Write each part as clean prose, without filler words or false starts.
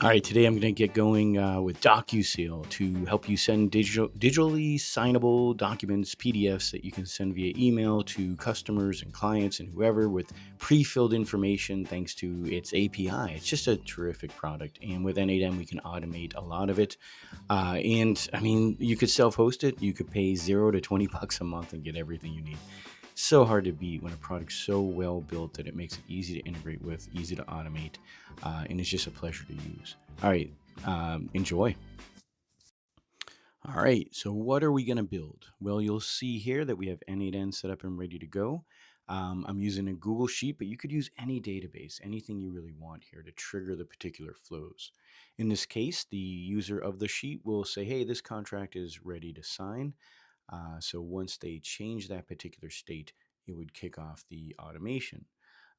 All right, today I'm going to get going with DocuSeal to help you send digitally signable documents, PDFs that you can send via email to customers and clients and whoever with pre-filled information thanks to its API. It's just a terrific product. And with n8n, we can automate a lot of it. And I mean, you could self-host it. You could pay $0 to $20 a month and get everything you need. So hard to beat when a product's so well built that it makes it easy to integrate with, easy to automate, and it's just a pleasure to use. All right, enjoy. All right, so what are we going to build? Well, you'll see here that we have n8n set up and ready to go. I'm using a Google Sheet, but you could use any database, anything you really want here to trigger the particular flows. In this case, the user of the sheet will say, hey, this contract is ready to sign. So once they change that particular state, it would kick off the automation.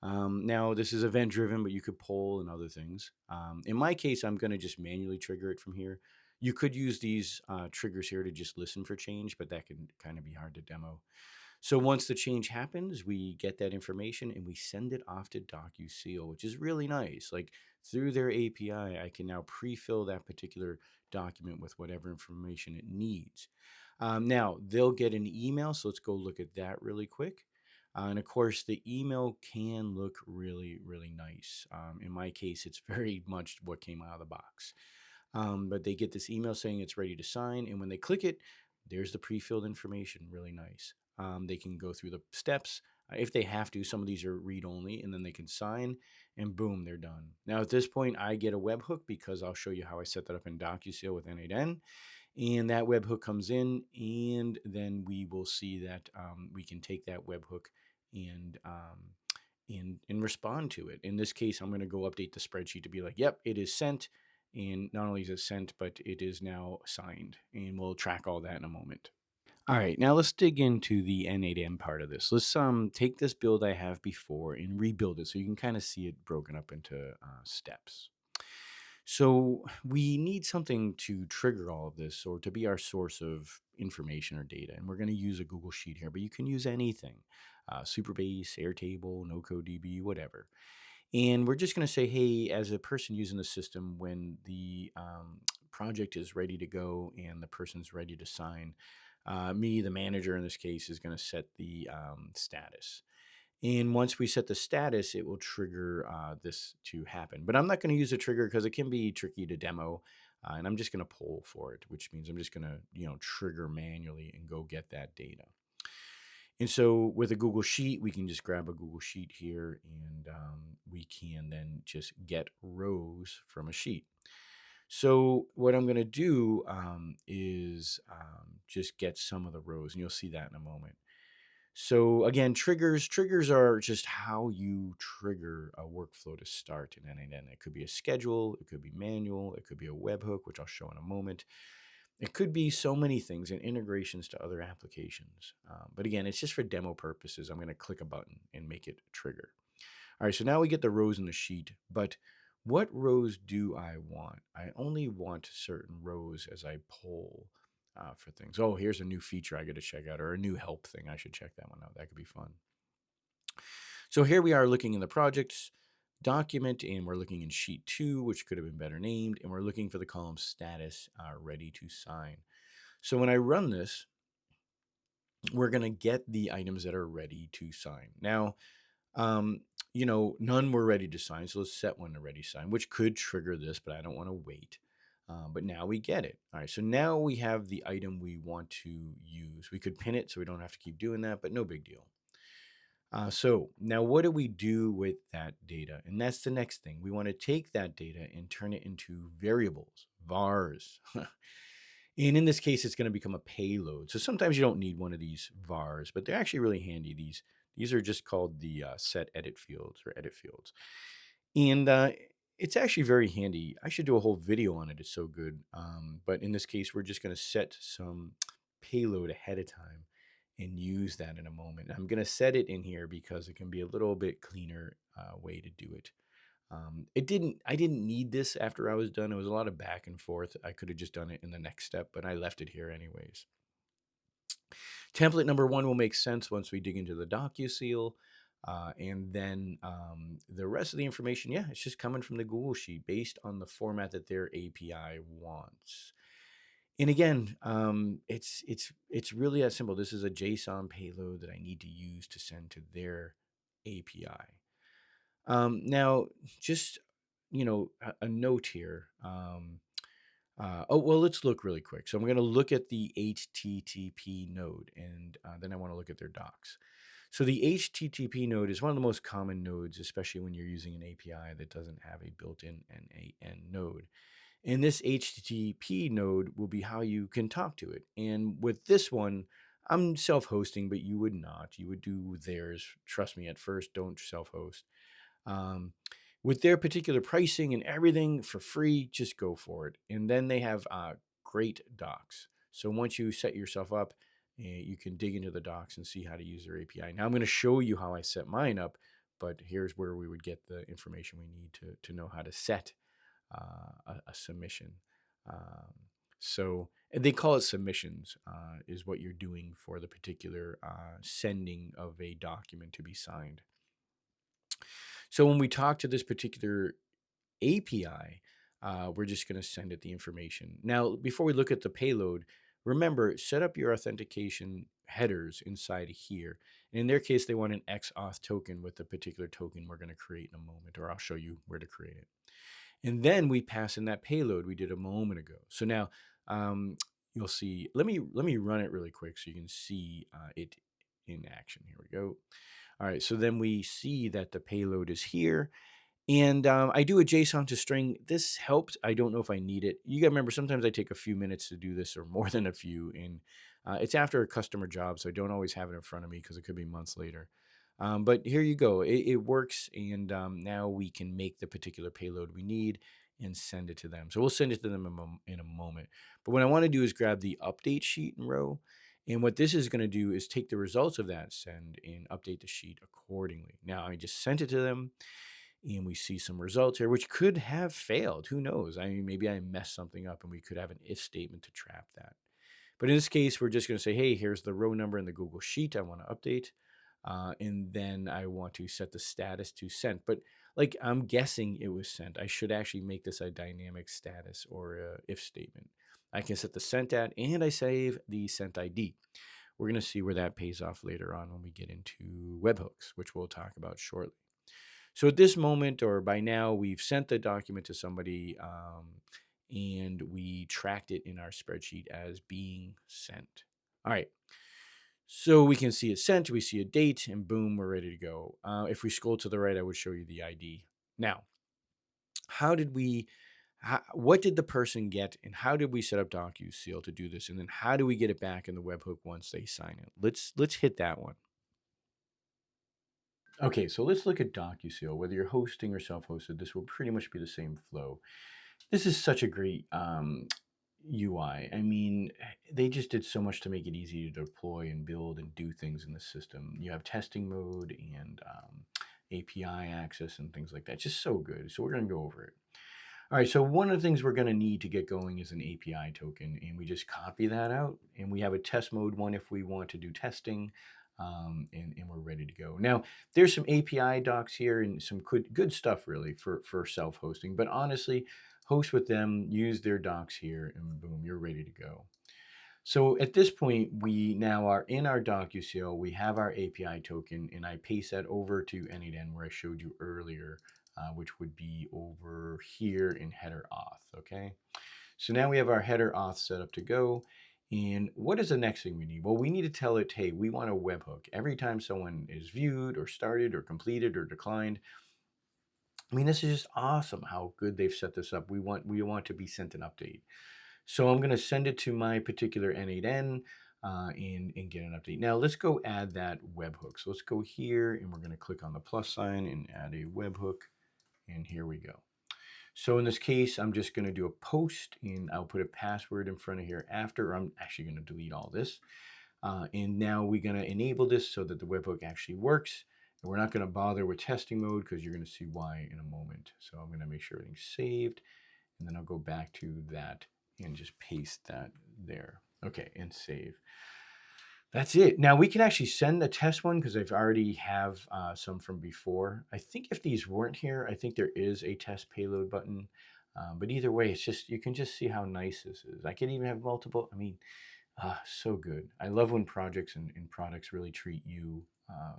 Now, this is event driven, but you could poll and other things. In my case, I'm going to just manually trigger it from here. You could use these triggers here to just listen for change, but that can kind of be hard to demo. So once the change happens, we get that information and we send it off to DocuSeal, which is really nice. Like through their API, I can now pre-fill that particular document with whatever information it needs. Now, they'll get an email, so let's go look at that really quick. And of course, the email can look really, really nice. In my case, it's very much what came out of the box. But they get this email saying it's ready to sign. And when they click it, there's the pre-filled information, really nice. They can go through the steps. If they have to, some of these are read-only, and then they can sign, and boom, they're done. Now, at this point, I get a webhook because I'll show you how I set that up in DocuSeal with n8n. And that webhook comes in, and then we will see that we can take that webhook and respond to it. In this case, I'm going to go update the spreadsheet to be like, yep, it is sent. And not only is it sent, but it is now signed. And we'll track all that in a moment. All right, now let's dig into the n8n part of this. Let's take this build I have before and rebuild it so you can kind of see it broken up into steps. So we need something to trigger all of this or to be our source of information or data. And we're going to use a Google Sheet here, but you can use anything, Superbase, Airtable, NoCodeDB, whatever. And we're just going to say, hey, as a person using the system, when the project is ready to go and the person's ready to sign, me, the manager in this case, is going to set the status. And once we set the status, it will trigger this to happen. But I'm not going to use a trigger because it can be tricky to demo. And I'm just going to poll for it, which means I'm just going to, trigger manually and go get that data. And so with a Google Sheet, we can just grab a Google Sheet here and we can then just get rows from a sheet. So what I'm going to do is just get some of the rows, and you'll see that in a moment. So again, triggers are just how you trigger a workflow to start in n8n. It could be a schedule, it could be manual, it could be a webhook, which I'll show in a moment. It could be so many things and integrations to other applications. But again, it's just for demo purposes. I'm going to click a button and make it trigger. All right, so now we get the rows in the sheet, but what rows do I want? I only want certain rows as I poll for things. Oh, here's a new feature I got to check out, or a new help thing. I should check that one out. That could be fun. So here we are looking in the projects document, and we're looking in sheet 2, which could have been better named, and we're looking for the column status ready to sign. So when I run this, we're going to get the items that are ready to sign. Now, none were ready to sign, so let's set one to ready sign, which could trigger this, but I don't want to wait. But now we get it. All right, so now we have the item we want to use. We could pin it so we don't have to keep doing that, but no big deal. So now what do we do with that data? And that's the next thing. We want to take that data and turn it into variables, vars. And in this case, it's going to become a payload. So sometimes you don't need one of these vars, but they're actually really handy. These are just called the set edit fields or edit fields. And it's actually very handy. I should do a whole video on it. It's so good. But in this case, we're just going to set some payload ahead of time and use that in a moment. I'm going to set it in here because it can be a little bit cleaner way to do it. I didn't need this after I was done. It was a lot of back and forth. I could have just done it in the next step, but I left it here anyways. Template number 1 will make sense once we dig into the DocuSeal. And then the rest of the information, yeah, it's just coming from the Google Sheet based on the format that their API wants. And again, it's really that simple. This is a JSON payload that I need to use to send to their API. Now, just a note here. Oh, well, let's look really quick. So I'm going to look at the HTTP node, and then I want to look at their docs. So the HTTP node is one of the most common nodes, especially when you're using an API that doesn't have a built-in n8n node. And this HTTP node will be how you can talk to it. And with this one, I'm self-hosting, but you would not. You would do theirs. Trust me, at first, don't self-host. Um, with their particular pricing and everything for free, just go for it. And then they have great docs. So once you set yourself up, you can dig into the docs and see how to use their API. Now I'm going to show you how I set mine up, but here's where we would get the information we need to know how to set a submission. So and they call it submissions, is what you're doing for the particular sending of a document to be signed. So when we talk to this particular API, we're just going to send it the information. Now, before we look at the payload, remember, set up your authentication headers inside here. And in their case, they want an XAuth token with the particular token we're going to create in a moment, or I'll show you where to create it. And then we pass in that payload we did a moment ago. So now you'll see, let me run it really quick so you can see it in action. Here we go. All right, so then we see that the payload is here. And I do a JSON to string. This helped. I don't know if I need it. You got to remember, sometimes I take a few minutes to do this or more than a few. And it's after a customer job, so I don't always have it in front of me because it could be months later. But here you go. It works. And now we can make the particular payload we need and send it to them. So we'll send it to them in a moment. But what I want to do is grab the update sheet and row. And what this is going to do is take the results of that send and update the sheet accordingly. Now I just sent it to them. And we see some results here, which could have failed. Who knows? I mean, maybe I messed something up and we could have an if statement to trap that. But in this case, we're just going to say, hey, here's the row number in the Google Sheet I want to update. And then I want to set the status to sent. But like I'm guessing it was sent. I should actually make this a dynamic status or a if statement. I can set the sent at, and I save the sent ID. We're going to see where that pays off later on when we get into webhooks, which we'll talk about shortly. So at this moment, or by now, we've sent the document to somebody and we tracked it in our spreadsheet as being sent. All right. So we can see it sent, we see a date, and boom, we're ready to go. If we scroll to the right, I would show you the ID. Now, what did the person get, and how did we set up DocuSeal to do this? And then how do we get it back in the webhook once they sign it? Let's hit that one. Okay, so let's look at DocuSeal. Whether you're hosting or self-hosted, this will pretty much be the same flow. This is such a great UI. I mean, they just did so much to make it easy to deploy and build and do things in the system. You have testing mode and API access and things like that. Just so good. So we're going to go over it. All right, so one of the things we're going to need to get going is an API token, and we just copy that out, and we have a test mode one if we want to do testing, and we're ready to go. Now, there's some API docs here and some good stuff really for self-hosting, but honestly, host with them, use their docs here, and boom, you're ready to go. So at this point, we now are in our DocuSeal, we have our API token, and I paste that over to n8n where I showed you earlier, which would be over here in header auth, okay? So now we have our header auth set up to go. And what is the next thing we need? Well, we need to tell it, hey, we want a webhook. Every time someone is viewed or started or completed or declined. I mean, this is just awesome how good they've set this up. We want to be sent an update. So I'm going to send it to my particular n8n and get an update. Now let's go add that webhook. So let's go here and we're going to click on the plus sign and add a webhook. And here we go. So in this case, I'm just going to do a post and I'll put a password in front of here after. I'm actually going to delete all this. And now we're going to enable this so that the webhook actually works. And we're not going to bother with testing mode because you're going to see why in a moment. So I'm going to make sure everything's saved. And then I'll go back to that and just paste that there. Okay, and save. That's it. Now we can actually send a test one because I've already have some from before. I think if these weren't here, I think there is a test payload button. But either way, it's just, you can just see how nice this is. I can even have multiple. I mean, so good. I love when projects and products really treat you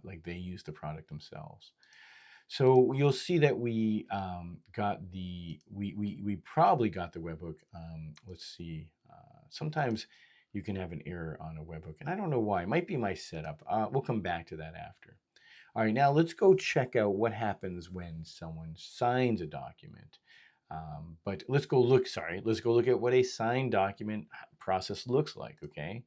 like they use the product themselves. So you'll see that we got the, we probably got the webhook. Let's see. Sometimes you can have an error on a webhook, and I don't know why. It might be my setup. We'll come back to that after. All right, now let's go check out what happens when someone signs a document. But let's go look, sorry, let's go look at what a signed document process looks like, okay?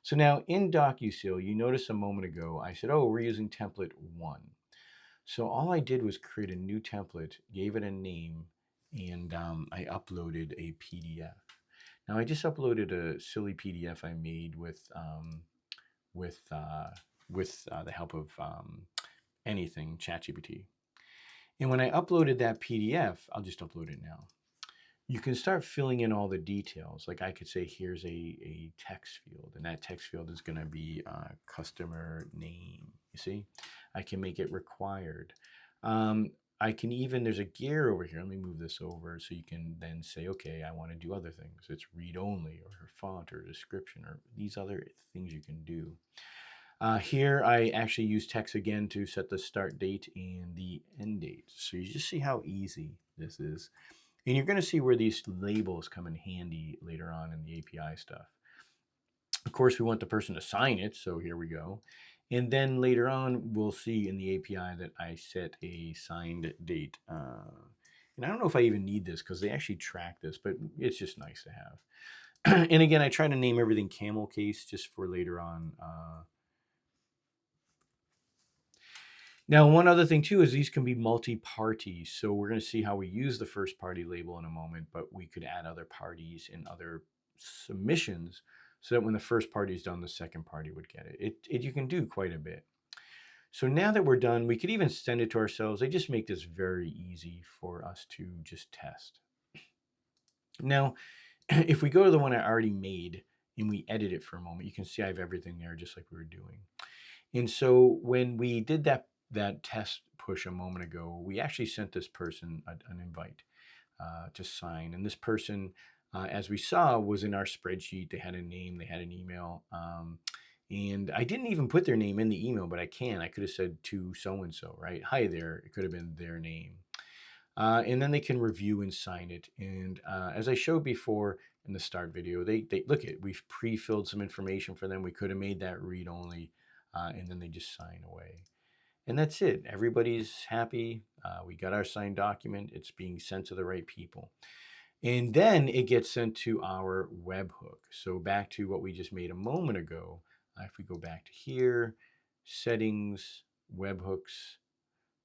So now in DocuSeal, you notice a moment ago, I said, oh, we're using template 1. So all I did was create a new template, gave it a name, and I uploaded a PDF. Now I just uploaded a silly PDF I made with the help of anything, ChatGPT. And when I uploaded that PDF, I'll just upload it now. You can start filling in all the details. Like I could say, here's a text field, and that text field is going to be customer name. You see, I can make it required. I can even, there's a gear over here. Let me move this over so you can then say, okay, I want to do other things. It's read only or font or description or these other things you can do. Here I actually use text again to set the start date and the end date. So you just see how easy this is. And you're going to see where these labels come in handy later on in the API stuff. Of course, we want the person to sign it, so here we go. And then later on, we'll see in the API that I set a signed date. And I don't know if I even need this because they actually track this, but it's just nice to have. And again, I try to name everything camel case just for later on. Now, one other thing too is these can be multi-party. So we're going to see how we use the first party label in a moment, but we could add other parties and other submissions so that when the first party is done, the second party would get it. You can do quite a bit. So now that we're done, we could even send it to ourselves. They just make this very easy for us to just test. Now, if we go to the one I already made and we edit it for a moment, you can see I have everything there just like we were doing. And so when we did that test push a moment ago, we actually sent this person an invite to sign. And this person, as we saw, was in our spreadsheet. They had a name, they had an email. And I didn't even put their name in the email, but I can. I could have said to so-and-so, right? Hi there. It could have been their name. And then they can review and sign it. And as I showed before in the start video, they look at, we've pre-filled some information for them. We could have made that read only, and then they just sign away. And that's it. Everybody's happy. We got our signed document. It's being sent to the right people. And then it gets sent to our webhook. So back to what we just made a moment ago. If we go back to here, settings, webhooks,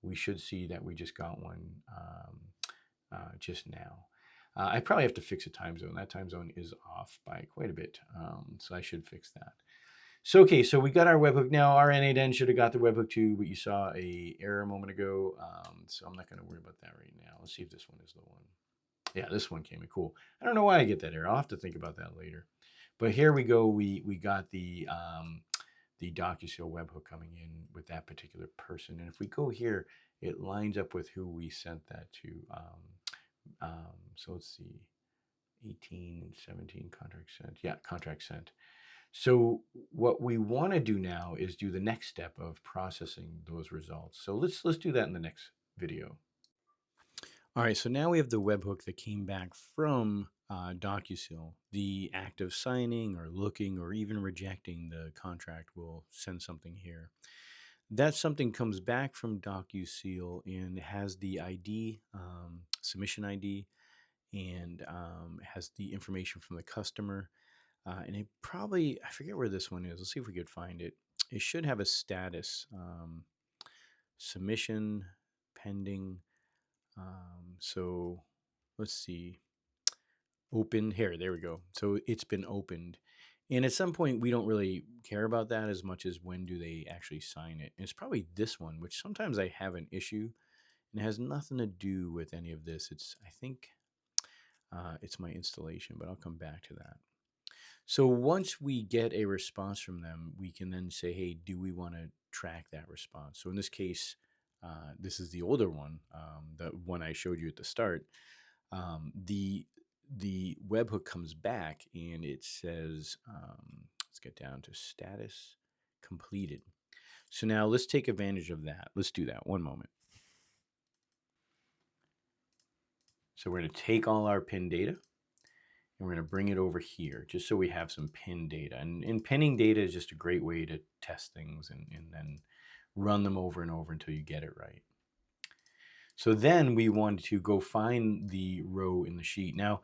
we should see that we just got one just now. I probably have to fix a time zone. That time zone is off by quite a bit. So I should fix that. So, okay, so we got our webhook. Now, our n8n should have got the webhook too, but you saw a error a moment ago. So I'm not going to worry about that right now. Let's see if this one is the one. Yeah, this one came in cool. I don't know why I get that error. I'll have to think about that later. But here we go. We got the DocuSeal webhook coming in with that particular person. And if we go here, it lines up with who we sent that to. So let's see, 18 and 17 contract sent. Yeah, contract sent. So what we want to do now is do the next step of processing those results. So let's do that in the next video. All right, so now we have the webhook that came back from DocuSeal. The act of signing or looking or even rejecting the contract will send something here. That something comes back from DocuSeal and has the ID, submission ID, and has the information from the customer. And it probably, I forget where this one is. Let's see if we could find it. It should have a status, submission, pending. So let's see, open here. There we go. So it's been opened. And at some point, we don't really care about that as much as when do they actually sign it. And it's probably this one, which sometimes I have an issue and it has nothing to do with any of this. I think it's my installation, but I'll come back to that. So once we get a response from them, we can then say, hey, do we want to track that response? So in this case, this is the older one, the one I showed you at the start. The webhook comes back and it says, let's get down to status completed. So now let's take advantage of that. Let's do that. One moment. So we're going to take all our pin data and we're going to bring it over here just so we have some pin data. And pinning data is just a great way to test things and then run them over and over until you get it right. So then we want to go find the row in the sheet. Now,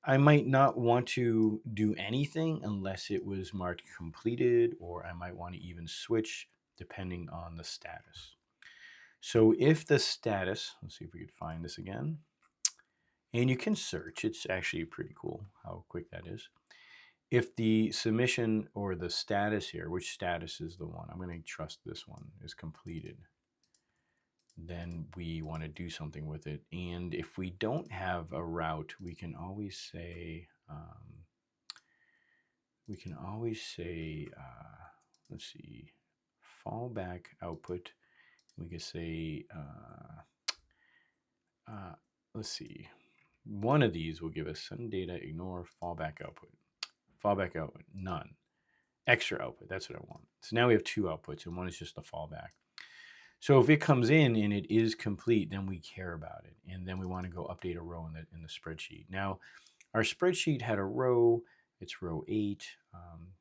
I might not want to do anything unless it was marked completed, or I might want to even switch depending on the status. So if the status, let's see if we could find this again. And you can search. It's actually pretty cool how quick that is. If the submission or the status here, which status is the one? I'm going to trust this one, is completed. Then we want to do something with it. And if we don't have a route, we can always say, let's see, fallback output. We could say, let's see, one of these will give us send data, ignore fallback output. Fallback output, none. Extra output, that's what I want. So now we have two outputs, and one is just the fallback. So if it comes in and it is complete, then we care about it. And then we want to go update a row in the spreadsheet. Now, our spreadsheet had a row. It's row 8.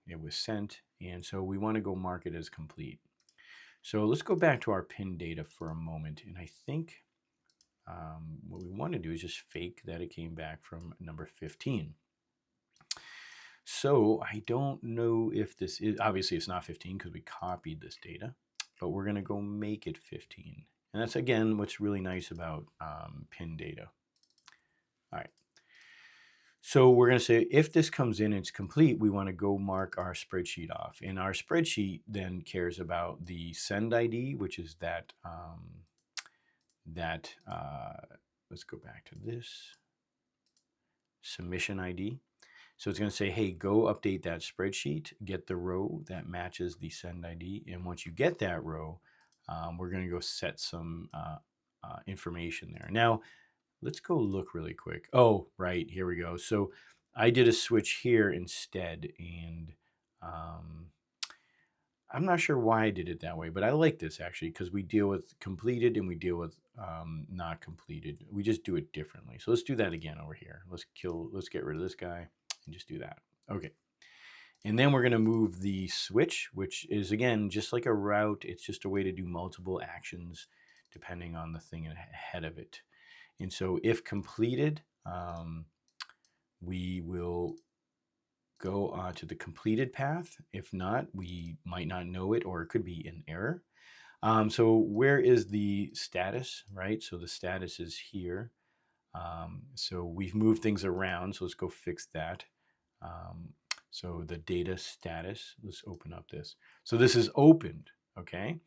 It was sent. And so we want to go mark it as complete. So let's go back to our pin data for a moment. And I think what we want to do is just fake that it came back from number 15. So I don't know if this is, obviously it's not 15 because we copied this data, but we're going to go make it 15. And that's, again, what's really nice about pin data. All right. So we're going to say if this comes in and it's complete, we want to go mark our spreadsheet off. And our spreadsheet then cares about the send ID, which is that, let's go back to this, submission ID. So it's going to say, hey, go update that spreadsheet, get the row that matches the send ID. And once you get that row, we're going to go set some information there. Now, let's go look really quick. Oh, right, here we go. So I did a switch here instead, and I'm not sure why I did it that way, but I like this actually because we deal with completed and we deal with not completed. We just do it differently. So let's do that again over here. Let's get rid of this guy and just do that. Okay. And then we're going to move the switch, which is, again, just like a route. It's just a way to do multiple actions depending on the thing ahead of it. And so if completed, we will go to the completed path. If not, we might not know it, or it could be an error. So where is the status, right? So the status is here. So we've moved things around, so let's go fix that. So the data status, let's open up this. So this is opened, okay?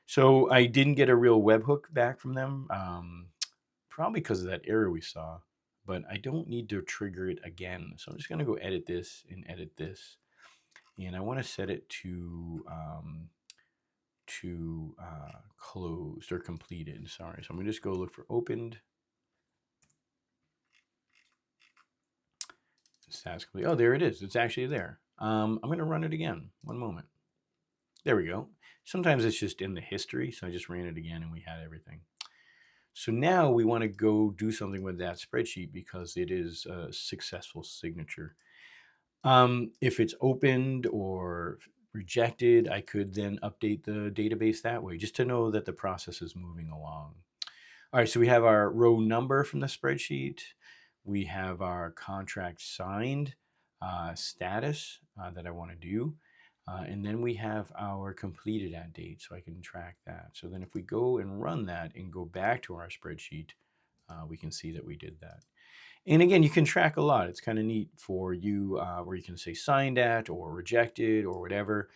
So I didn't get a real webhook back from them, probably because of that error we saw, but I don't need to trigger it again. So I'm just gonna go edit this and edit this. And I wanna set it to closed or completed, sorry. So I'm gonna just go look for opened. Status complete. Oh, there it is. It's actually there. I'm going to run it again. One moment. There we go. Sometimes it's just in the history, so I just ran it again and we had everything. So now we want to go do something with that spreadsheet because it is a successful signature. If it's opened or rejected, I could then update the database that way just to know that the process is moving along. All right, so we have our row number from the spreadsheet. We have our contract signed status that I want to do. And then we have our completed at date, so I can track that. So then if we go and run that and go back to our spreadsheet, we can see that we did that. And again, you can track a lot. It's kind of neat for you where you can say signed at or rejected or whatever.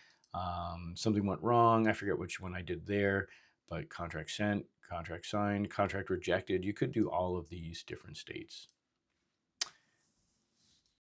Something went wrong. I forget which one I did there, but contract sent, contract signed, contract rejected. You could do all of these different states.